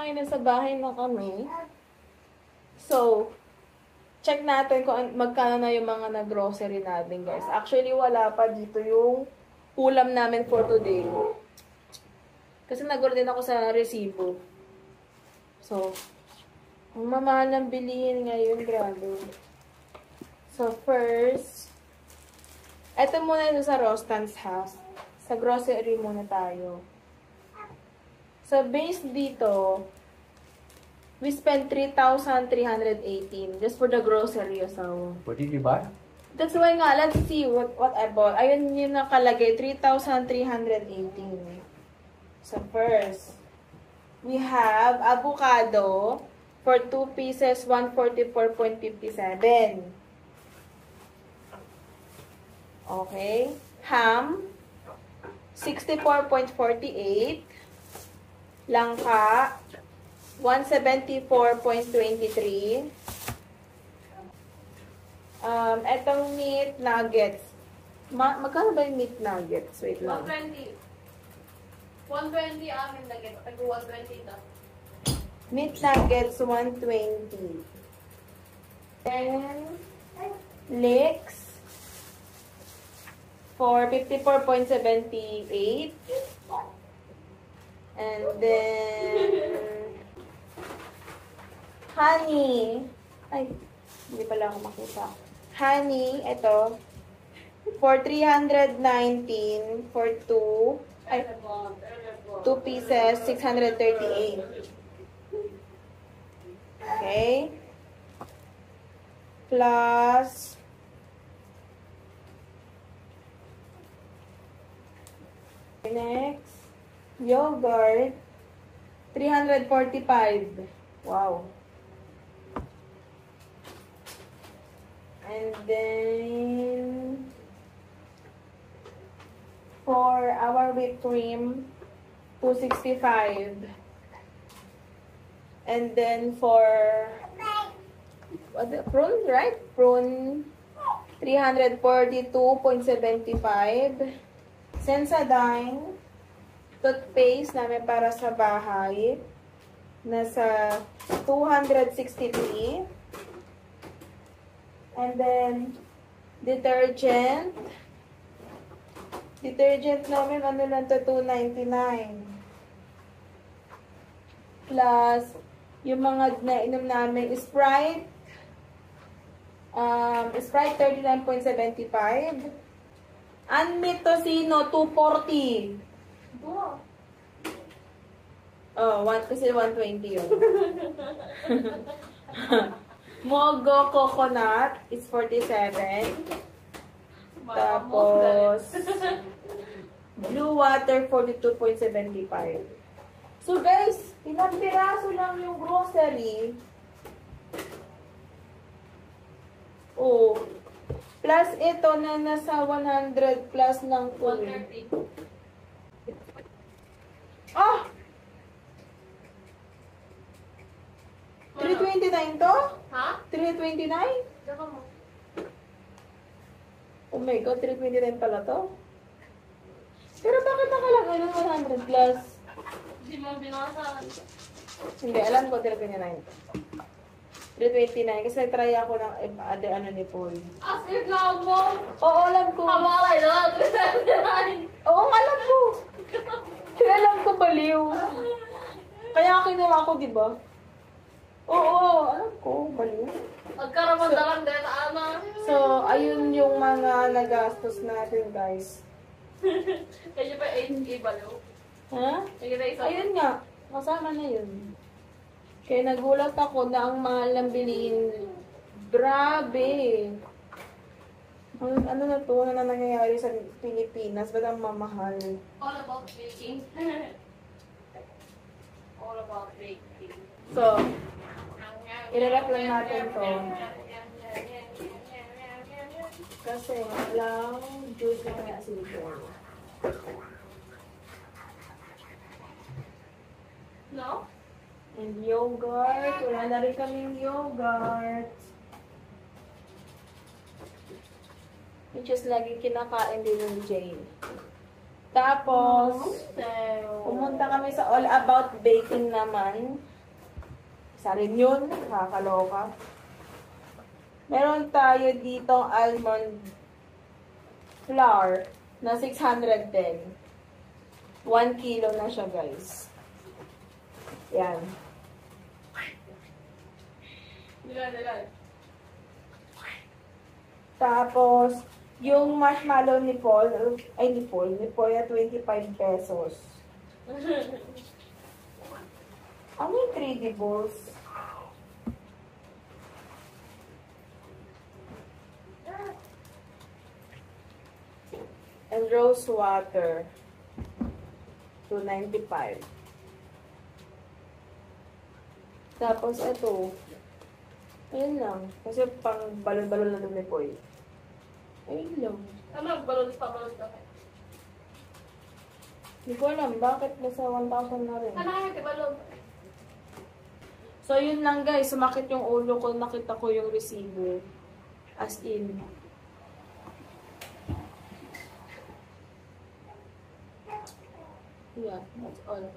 ngayon nasa bahay na kami. So, check natin kung magkano na yung mga na-grocery natin, guys. Actually, wala pa dito yung ulam namin for today. Kasi nag-order din ako sa resibo. So, ang mamahal ng bilihin ngayon, grabe. So, first, eto muna ito sa Rostan's house. Sa grocery muna tayo. So, base dito, we spent 3,318 just for the grocery. So, What did you buy? that's why nga, let's see what I bought. Ayun yung nakalagay, 3,318. So, first, we have avocado for 2 pieces, 144.57. Okay. Ham, 64.48. Langka, 174.23. Etong meat nuggets. Magkano ba yung meat nuggets? Wait lang. 120. 120 amin nuggets. Tag 120 na. Meat nuggets, 120. Then, leeks, for 54.78. And then, honey. Ay, hindi pala ako makita. Honey, ito. For 319 for 2. Ay, 2 pieces, 638. Okay. Plus, next, yogurt, 345. Wow. And then, for our whipped cream, 265. And then for, what the, prune, right? Prune, 342.75. Sensodyne, toothpaste namin para sa bahay, nasa 263. And then, detergent namin, ano lang to, 299. Plus, yung mga nainom namin, Sprite, Sprite 39.75. Unmeat tocino, 240. Oh, kasi 120 yun. Mogo coconut is 47. Tapos, blue water, 42.75. So guys, ilang piraso lang yung grocery. Oh. Plus ito na nasa 100 plus ng 130. Ah! 329 to? Ha? 329? Daka mo. Oh my God, 329 pala to? Pero bakit nakalagay ng 100 plus? Hindi mo binasahan. Hindi, alam ko 329 to. 329 kasi try ako ng other ano ni Paul. Asir lang mo. Oo, alam ko. Kamalay na. Oo, alam ko. Alam ko baliw. Kaya kinuha ko, di ba? Oo, alam ko, baliw. Magkaramandaran din, Ana. So, ayun yung mga nagastos natin, guys. Kaya pa 8 baliw. Ha? Kaya na isa. Ayun nga, kasama na yun. Kaya nagulat ako na ang mahal ng bilihin. Grabe! Ano na to? Ano na nangyayari sa Pilipinas? Ba't ang mamahal? All about baking. All about baking. So, i-rep lang natin to. Kasi walang juice na kaya silicone. No? And yogurt. Wala na rin kaming yogurt. Which is lagi kinakain din ng Jane. Tapos, pumunta kami sa All About Baking naman. Isa rin yun. Nakakaloka. Meron tayo ditong almond flour na 610. 1 kilo na siya, guys. Yan. Dilan. Tapos, yung marshmallow ni Paul, ni Paul, 25 pesos. Ano yung 3D balls? And rose water, 295. Tapos, ito, ayun lang. Kasi pang balon-balon na dumi po eh. Ayun lang. Ano, balon pa. Hindi ko alam, bakit nasa 1,000 na rin. Ano yung balon? So, yun lang guys. Sumakit yung ulo ko. Nakita ko yung resibo. As in. Yeah, that's all.